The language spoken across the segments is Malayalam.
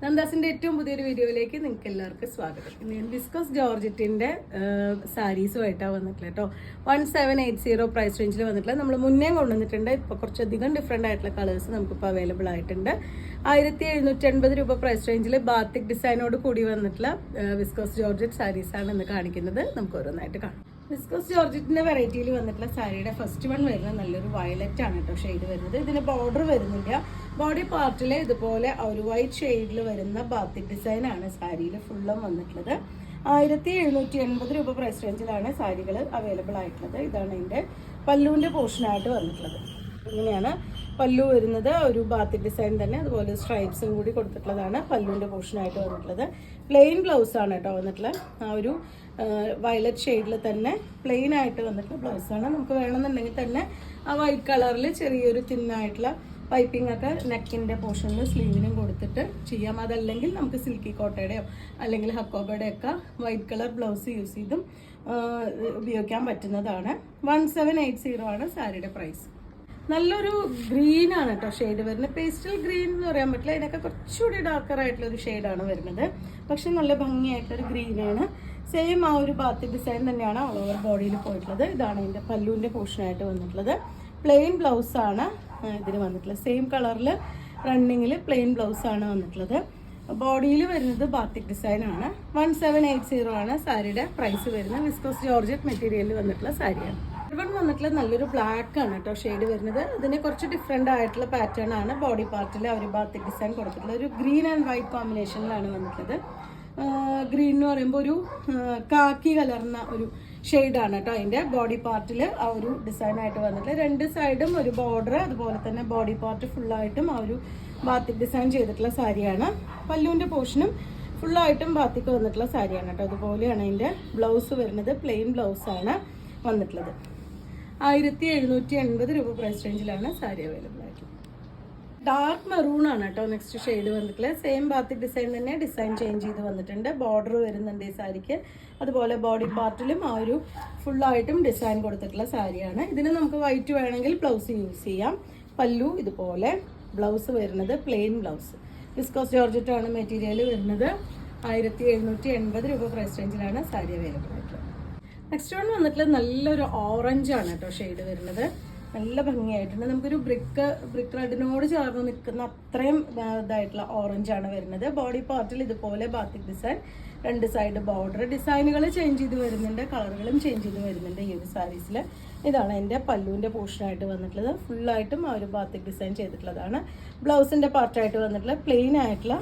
നന്ദാസിന്റെ ഏറ്റവും പുതിയൊരു വീഡിയോയിലേക്ക് നിങ്ങൾക്ക് എല്ലാവർക്കും സ്വാഗതം. ഇന്ന് വിസ്കോസ് ജോർജറ്റിന്റെ സാരീസുമായിട്ടാണ് വന്നിട്ടുള്ളത് കേട്ടോ. 1780 പ്രൈസ് റേഞ്ചിൽ വന്നിട്ടുള്ളത്. നമ്മൾ മുന്നേ കൊണ്ടുവന്നിട്ടുണ്ട്. ഇപ്പോൾ കുറച്ചധികം ഡിഫറെൻ്റ് ആയിട്ടുള്ള കളേഴ്സ് നമുക്കിപ്പോൾ അവൈലബിൾ ആയിട്ടുണ്ട്. 1780 രൂപ പ്രൈസ് റേഞ്ചിൽ ബാത്തിക് ഡിസൈനോട് കൂടി വന്നിട്ടുള്ള വിസ്കോസ് ജോർജറ്റ് സാരീസാണ് ഇന്ന് കാണിക്കുന്നത്. നമുക്ക് ഓരോന്നായിട്ട് കാണാം. വിസ്കോസ് ജോർജറ്റിന്റെ വെറൈറ്റിയിൽ വന്നിട്ടുള്ള സാരിയുടെ ഫസ്റ്റ് വൺ വരുന്നത് നല്ലൊരു വയലറ്റ് ആണ് കേട്ടോ ഷെയ്ഡ് വരുന്നത്. ഇതിന് ബോർഡർ വരുന്നില്ല. ബോഡി പാർട്ടിൽ ഇതുപോലെ ഒരു വൈറ്റ് ഷെയ്ഡിൽ വരുന്ന ബാത്തിക് ഡിസൈൻ ആണ് സാരിയിൽ ഫുള്ളും വന്നിട്ടുള്ളത്. 1780 രൂപ പ്രൈസ് റേഞ്ചിലാണ് സാരികൾ അവൈലബിൾ ആയിട്ടുള്ളത്. ഇതാണ് ഇതിൻ്റെ പല്ലുവിൻ്റെ പോർഷനായിട്ട് വന്നിട്ടുള്ളത്. ഇങ്ങനെയാണ് പല്ലു വരുന്നത്. ഒരു ബാത്തിക് ഡിസൈൻ തന്നെ, അതുപോലെ സ്ട്രൈപ്സും കൂടി കൊടുത്തിട്ടുള്ളതാണ് പല്ലുവിൻ്റെ പോർഷനായിട്ട് വന്നിട്ടുള്ളത്. പ്ലെയിൻ ബ്ലൗസ് ആണ് കേട്ടോ വന്നിട്ടുള്ളത്. ആ ഒരു വയലറ്റ് ഷെയ്ഡിൽ തന്നെ പ്ലെയിൻ ആയിട്ട് വന്നിട്ടുള്ള ബ്ലൗസാണ്. നമുക്ക് വേണമെന്നുണ്ടെങ്കിൽ തന്നെ ആ വൈറ്റ് കളറിൽ ചെറിയൊരു തിന്നായിട്ടുള്ള പൈപ്പിംഗ് ഒക്കെ നെക്കിൻ്റെ പോർഷനിൽ സ്ലീവിനും കൊടുത്തിട്ട് ചെയ്യാം. അതല്ലെങ്കിൽ നമുക്ക് സിൽക്കി കോട്ടയുടെയോ അല്ലെങ്കിൽ ഹക്കോബയുടെ ഒക്കെ വൈറ്റ് കളർ ബ്ലൗസ് യൂസ് ചെയ്തും ഉപയോഗിക്കാൻ പറ്റുന്നതാണ്. 1780 ആണ് സാരിയുടെ പ്രൈസ്. നല്ലൊരു ഗ്രീൻ ആണ് കേട്ടോ ഷെയ്ഡ് വരുന്നത്. പേസ്റ്റൽ ഗ്രീൻ എന്ന് പറയാൻ പറ്റില്ല, ഇതിനൊക്കെ കുറച്ചുകൂടി ഡാർക്കർ ആയിട്ടുള്ളൊരു ഷെയ്ഡാണ് വരുന്നത്. പക്ഷെ നല്ല ഭംഗിയായിട്ടൊരു ഗ്രീനാണ്. സെയിം ആ ഒരു ബാത്തിക് ഡിസൈൻ തന്നെയാണ് ഓൾ ഓവർ ബോഡിയിൽ പോയിട്ടുള്ളത്. ഇതാണ് ഇതിൻ്റെ പല്ലുവിൻ്റെ പോർഷനായിട്ട് വന്നിട്ടുള്ളത്. പ്ലെയിൻ ബ്ലൗസാണ് ഇതിന് വന്നിട്ടുള്ളത്. സെയിം കളറിൽ റണ്ണിങ്ങിൽ പ്ലെയിൻ ബ്ലൗസാണ് വന്നിട്ടുള്ളത്. ബോഡിയിൽ വരുന്നത് ബാത്തിക് ഡിസൈൻ ആണ്. 1780 ആണ് സാരിയുടെ പ്രൈസ് വരുന്നത്. വിസ്കോസ് ജോർജറ്റ് മെറ്റീരിയലിൽ വന്നിട്ടുള്ള സാരിയാണ്. ഇവിടെ വന്നിട്ടുള്ള നല്ലൊരു ബ്ലാക്ക് ആണ് കേട്ടോ ഷെയ്ഡ് വരുന്നത്. ഇതിന് കുറച്ച് ഡിഫറെൻ്റ് ആയിട്ടുള്ള പാറ്റേൺ ആണ് ബോഡി പാർട്ടിൽ അവർ ബാത്തിക് ഡിസൈൻ കൊടുത്തിട്ടുള്ളത്. ഒരു ഗ്രീൻ ആൻഡ് വൈറ്റ് കോമ്പിനേഷനിലാണ് വന്നിട്ടുള്ളത്. ഗ്രീൻ എന്ന് പറയുമ്പോൾ ഒരു കാക്കി കലർന്ന ഒരു ഷെയ്ഡാണ് കേട്ടോ അതിൻ്റെ ബോഡി പാർട്ടിൽ ആ ഒരു ഡിസൈനായിട്ട് വന്നിട്ടുള്ളത്. രണ്ട് സൈഡും ഒരു ബോർഡർ, അതുപോലെ തന്നെ ബോഡി പാർട്ട് ഫുള്ളായിട്ടും ആ ഒരു ബാത്തിക് ഡിസൈൻ ചെയ്തിട്ടുള്ള സാരിയാണ്. പല്ലുവിൻ്റെ പോർഷനും ഫുള്ളായിട്ടും ബാത്തിക്ക് വന്നിട്ടുള്ള സാരിയാണ് കേട്ടോ. അതുപോലെയാണ് അതിൻ്റെ ബ്ലൗസ് വരുന്നത്. പ്ലെയിൻ ബ്ലൗസാണ് വന്നിട്ടുള്ളത്. 1780 രൂപ പ്രൈസ് റേഞ്ചിലാണ് സാരി അവൈലബിൾ ആയിട്ടുള്ളത്. ഡാർക്ക് മെറൂൺ ആണ് കേട്ടോ നെക്സ്റ്റ് ഷെയ്ഡ് വന്നിട്ടുള്ളത്. സെയിം ബാത്തിക് ഡിസൈൻ തന്നെ, ഡിസൈൻ ചേഞ്ച് ചെയ്ത് വന്നിട്ടുണ്ട്. ബോർഡർ വരുന്നുണ്ട് ഈ സാരിക്ക്. അതുപോലെ ബോഡി പാർട്ടിലും ആ ഒരു ഫുള്ളായിട്ടും ഡിസൈൻ കൊടുത്തിട്ടുള്ള സാരിയാണ്. ഇതിന് നമുക്ക് വൈറ്റ് വേണമെങ്കിൽ ബ്ലൗസ് യൂസ് ചെയ്യാം. പല്ലു ഇതുപോലെ, ബ്ലൗസ് വരുന്നത് പ്ലെയിൻ ബ്ലൗസ്. വിസ്കോസ് ജോർജറ്റ് ആണ് മെറ്റീരിയൽ വരുന്നത്. 1780 രൂപ പ്രൈസ് റേഞ്ചിലാണ് സാരി അവൈലബിൾ ആയിട്ടുള്ളത്. നെക്സ്റ്റ് വൺ വന്നിട്ടുള്ളത് നല്ലൊരു ഓറഞ്ച് ആണ് കേട്ടോ ഷെയ്ഡ് വരുന്നത്. നല്ല ഭംഗിയായിട്ടുണ്ട്. നമുക്കൊരു ബ്രിക്ക് റെഡിനോട് ചേർന്ന് നിൽക്കുന്ന അത്രയും ഇതായിട്ടുള്ള ഓറഞ്ചാണ് വരുന്നത്. ബോഡി പാർട്ടിൽ ഇതുപോലെ ബാത്തിക് ഡിസൈൻ, രണ്ട് സൈഡ് ബോർഡർ. ഡിസൈനുകൾ ചേഞ്ച് ചെയ്ത് വരുന്നുണ്ട്, കളറുകളും ചേഞ്ച് ചെയ്ത് വരുന്നുണ്ട് ഈ ഒരു സാരീസിൽ. ഇതാണ് എൻ്റെ പല്ലുവിൻ്റെ പോർഷനായിട്ട് വന്നിട്ടുള്ളത്. ഫുള്ളായിട്ടും ആ ഒരു ബാത്തിക് ഡിസൈൻ ചെയ്തിട്ടുള്ളതാണ്. ബ്ലൗസിൻ്റെ പാർട്ടായിട്ട് വന്നിട്ടുള്ള പ്ലെയിൻ ആയിട്ടുള്ള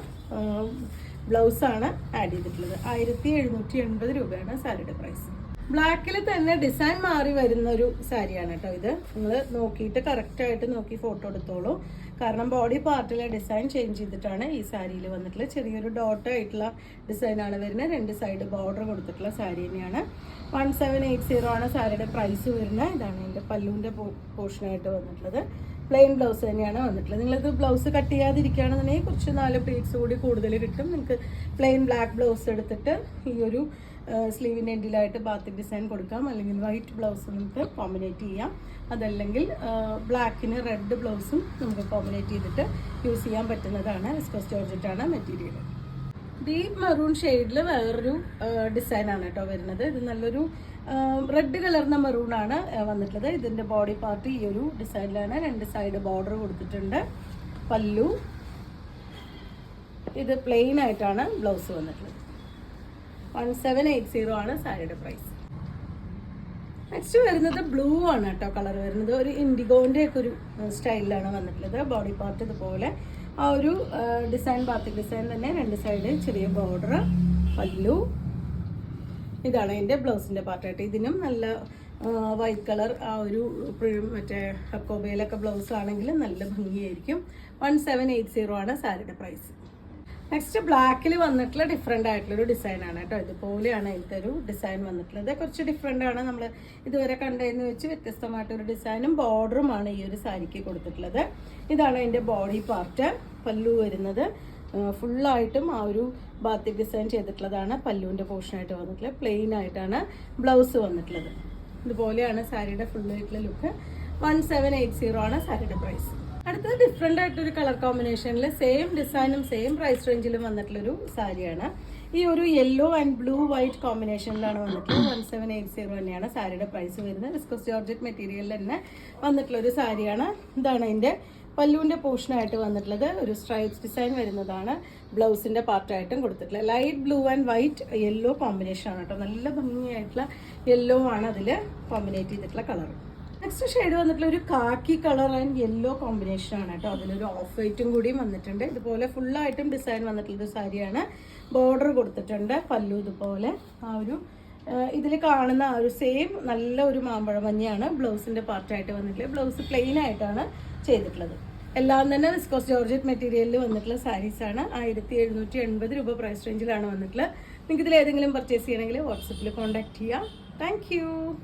ബ്ലൗസാണ് ആഡ് ചെയ്തിട്ടുള്ളത്. 1780 രൂപയാണ് സാരിയുടെ പ്രൈസ്. ബ്ലാക്കിൽ തന്നെ ഡിസൈൻ മാറി വരുന്ന ഒരു സാരിയാണ് കേട്ടോ ഇത്. നിങ്ങൾ നോക്കിയിട്ട് കറക്റ്റായിട്ട് നോക്കി ഫോട്ടോ എടുത്തോളൂ. കാരണം ബോഡി പാർട്ടിലെ ഡിസൈൻ ചേഞ്ച് ചെയ്തിട്ടാണ് ഈ സാരിയിൽ വന്നിട്ടുള്ളത്. ചെറിയൊരു ഡോട്ട് ആയിട്ടുള്ള ഡിസൈനാണ് വരുന്നത്. രണ്ട് സൈഡ് ബോർഡർ കൊടുത്തിട്ടുള്ള സാരി തന്നെയാണ്. 1780 ആണ് സാരിയുടെ പ്രൈസ് വരുന്നത്. ഇതാണ് എൻ്റെ പല്ലുവിൻ്റെ പോർഷനായിട്ട് വന്നിട്ടുള്ളത്. പ്ലെയിൻ ബ്ലൗസ് തന്നെയാണ് വന്നിട്ടുള്ളത്. നിങ്ങളിത് ബ്ലൗസ് കട്ട് ചെയ്യാതിരിക്കുകയാണെന്നുണ്ടെങ്കിൽ കുറച്ച് 4 പ്ലേറ്റ്സ് കൂടി കൂടുതൽ കിട്ടും. നിങ്ങൾക്ക് പ്ലെയിൻ ബ്ലാക്ക് ബ്ലൗസ് എടുത്തിട്ട് ഈ ഒരു സ്ലീവിൻ്റെ എൻഡിലായിട്ട് ബാത്തിക് ഡിസൈൻ കൊടുക്കാം. അല്ലെങ്കിൽ വൈറ്റ് ബ്ലൗസ് നമുക്ക് കോമ്പിനേറ്റ് ചെയ്യാം. അതല്ലെങ്കിൽ ബ്ലാക്കിന് റെഡ് ബ്ലൗസും നമുക്ക് കോമ്പിനേറ്റ് ചെയ്തിട്ട് യൂസ് ചെയ്യാൻ പറ്റുന്നതാണ്. വിസ്കോസ് ജോർജറ്റാണ് മെറ്റീരിയൽ. ഡീപ്പ് മെറൂൺ ഷെയ്ഡിൽ വേറൊരു ഡിസൈനാണ് കേട്ടോ വരുന്നത്. ഇത് നല്ലൊരു റെഡ് കലർന്ന മെറൂണാണ് വന്നിട്ടുള്ളത്. ഇതിൻ്റെ ബോഡി പാർട്ട് ഈ ഒരു ഡിസൈനിലാണ്. രണ്ട് സൈഡ് ബോർഡർ കൊടുത്തിട്ടുണ്ട്. പല്ലു ഇത് പ്ലെയിൻ ആയിട്ടാണ് ബ്ലൗസ് വന്നിട്ടുള്ളത്. 1780 ആണ് സാരിയുടെ പ്രൈസ്. നെക്സ്റ്റ് വരുന്നത് ബ്ലൂ ആണ് കേട്ടോ കളർ വരുന്നത്. ഒരു ഇൻഡിഗോൻ്റെ ഒക്കെ ഒരു സ്റ്റൈലിലാണ് വന്നിട്ടുള്ളത്. ബോഡി പാർട്ട് ഇതുപോലെ ആ ഒരു ഡിസൈൻ ബാത്തിക് ഡിസൈൻ തന്നെ, രണ്ട് സൈഡ് ചെറിയ ബോർഡർ, പല്ലു. ഇതാണ് അതിൻ്റെ ബ്ലൗസിൻ്റെ പാർട്ടായിട്ട്. ഇതിനും നല്ല വൈറ്റ് കളർ ആ ഒരു മറ്റേ ഹക്കോബയിലൊക്കെ ബ്ലൗസ് ആണെങ്കിൽ നല്ല ഭംഗിയായിരിക്കും. 1780 ആണ് സാരിയുടെ പ്രൈസ്. നെക്സ്റ്റ് ബ്ലാക്കിൽ വന്നിട്ടുള്ള ഡിഫറെൻ്റ് ആയിട്ടുള്ളൊരു ഡിസൈനാണ് കേട്ടോ. ഇതുപോലെയാണ് ഇതിൻ്റെ ഒരു ഡിസൈൻ വന്നിട്ടുള്ളത്. കുറച്ച് ഡിഫറെൻ്റ് ആണ്. നമ്മൾ ഇതുവരെ കണ്ടതെന്ന് വെച്ച് വ്യത്യസ്തമായിട്ടൊരു ഡിസൈനും ബോർഡറുമാണ് ഈ ഒരു സാരിക്ക് കൊടുത്തിട്ടുള്ളത്. ഇതാണ് അതിൻ്റെ ബോഡി പാർട്ട്. പല്ലു വരുന്നത് ഫുള്ളായിട്ടും ആ ഒരു ബാത്തിക് ഡിസൈൻ ചെയ്തിട്ടുള്ളതാണ്. പല്ലുവിൻ്റെ പോർഷനായിട്ട് വന്നിട്ടുള്ളത്. പ്ലെയിൻ ആയിട്ടാണ് ബ്ലൗസ് വന്നിട്ടുള്ളത്. ഇതുപോലെയാണ് സാരിയുടെ ഫുള്ളായിട്ടുള്ള ലുക്ക്. 1780 ആണ് സാരിയുടെ പ്രൈസ്. അടുത്തത് ഡിഫറെൻ്റ് ആയിട്ടൊരു കളർ കോമ്പിനേഷനിൽ സെയിം ഡിസൈനും സെയിം പ്രൈസ് റേഞ്ചിലും വന്നിട്ടുള്ളൊരു സാരിയാണ്. ഈ ഒരു യെല്ലോ ആൻഡ് ബ്ലൂ വൈറ്റ് കോമ്പിനേഷനിലാണ് വന്നിട്ടുള്ളത്. 1780 തന്നെയാണ് സാരിയുടെ പ്രൈസ് വരുന്നത്. വിസ്കോസ് ജോർജറ്റ് മെറ്റീരിയലിൽ തന്നെ വന്നിട്ടുള്ളൊരു സാരിയാണ്. ഇതാണ് അതിൻ്റെ പല്ലുവിൻ്റെ പോർഷനായിട്ട് വന്നിട്ടുള്ളത്. ഒരു സ്ട്രൈപ്സ് ഡിസൈൻ വരുന്നതാണ്. ബ്ലൗസിൻ്റെ പാർട്ടായിട്ടും കൊടുത്തിട്ടുള്ളത് light blue and white yellow combination ആണ് കേട്ടോ. നല്ല ഭംഗിയായിട്ടുള്ള യെല്ലോ ആണ് അതിൽ കോമ്പിനേറ്റ് ചെയ്തിട്ടുള്ള കളർ. നെക്സ്റ്റ് ഷെയ്ഡ് വന്നിട്ടുള്ള ഒരു കാക്കി കളർ ആൻഡ് യെല്ലോ കോമ്പിനേഷൻ ആണ് കേട്ടോ. അതിലൊരു ഓഫ് വൈറ്റും കൂടിയും വന്നിട്ടുണ്ട്. ഇതുപോലെ ഫുള്ളായിട്ടും ഡിസൈൻ വന്നിട്ടുള്ളൊരു സാരിയാണ്. ബോർഡർ കൊടുത്തിട്ടുണ്ട്. പല്ലു ഇതുപോലെ ആ ഒരു ഇതിൽ കാണുന്ന ആ ഒരു സെയിം നല്ല ഒരു മാമ്പഴ മഞ്ഞയാണ് ബ്ലൗസിൻ്റെ പാർട്ടായിട്ട് വന്നിട്ടുള്ളത്. ബ്ലൗസ് പ്ലെയിൻ ആയിട്ടാണ് ചെയ്തിട്ടുള്ളത്. എല്ലാം തന്നെ വിസ്കോസ് ജോർജറ്റ് മെറ്റീരിയലിൽ വന്നിട്ടുള്ള സാരീസാണ്. 1780 രൂപ പ്രൈസ് റേഞ്ചിലാണ് വന്നിട്ടുള്ളത്. നിങ്ങൾക്ക് ഇതിൽ ഏതെങ്കിലും പർച്ചേസ് ചെയ്യണമെങ്കിൽ വാട്സപ്പിൽ കോൺടാക്ട് ചെയ്യാം. താങ്ക്